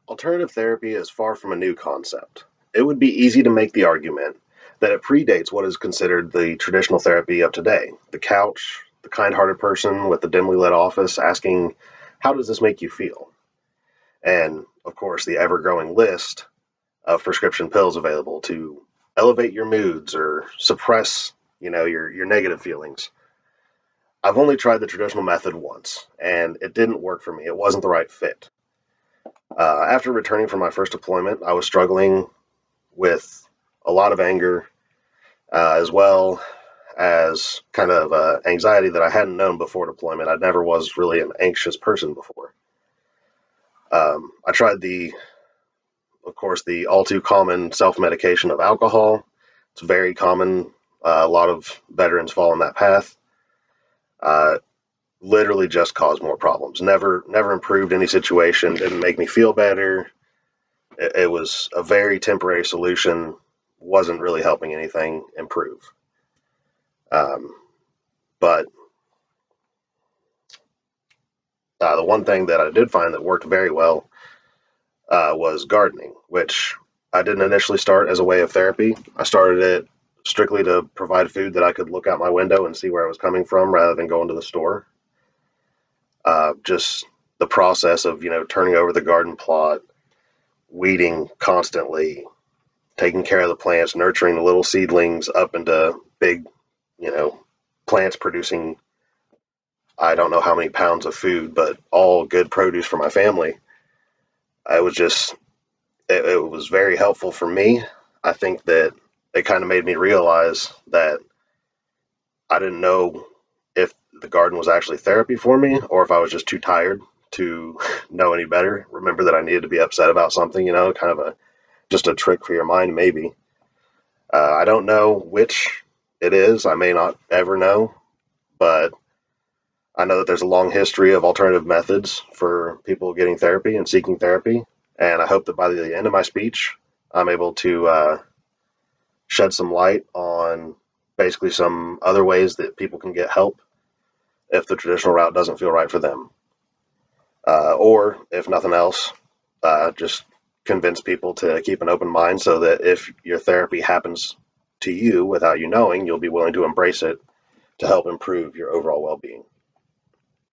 Alternative therapy is far from a new concept. It would be easy to make the argument that it predates what is considered the traditional therapy of today. The couch, the kind hearted person with the dimly lit office asking, "How does this make you feel?" And, of course, the ever growing list of prescription pills available to elevate your moods or suppress, your negative feelings. I've only tried the traditional method once, and it didn't work for me. It wasn't the right fit. After returning from my first deployment, I was struggling with a lot of anger, as well as kind of anxiety that I hadn't known before deployment. I never was really an anxious person before. I tried of course, the all too common self medication of alcohol. It's very common. A lot of veterans fall on that path. Uh, Literally just caused more problems. Never improved any situation. Didn't make me feel better. It was a very temporary solution. Wasn't really helping anything improve. Um, but the one thing that I did find that worked very well was gardening, which I didn't initially start as a way of therapy. I started it strictly to provide food that I could look out my window and see where it was coming from rather than going to the store. Just the process of, turning over the garden plot, weeding constantly, taking care of the plants, nurturing the little seedlings up into big, you know, plants producing I don't know how many pounds of food, but all good produce for my family. I was just, it was very helpful for me. I think that it kind of made me realize that I didn't know if the garden was actually therapy for me or if I was just too tired to know any better. Remember that I needed to be upset about something, kind of just a trick for your mind, maybe. I don't know which it is. I may not ever know, but I know that there's a long history of alternative methods for people getting therapy and seeking therapy. And I hope that by the end of my speech, I'm able to shed some light on basically some other ways that people can get help if the traditional route doesn't feel right for them. Or, if nothing else, just convince people to keep an open mind so that if your therapy happens to you without you knowing, you'll be willing to embrace it to help improve your overall well being.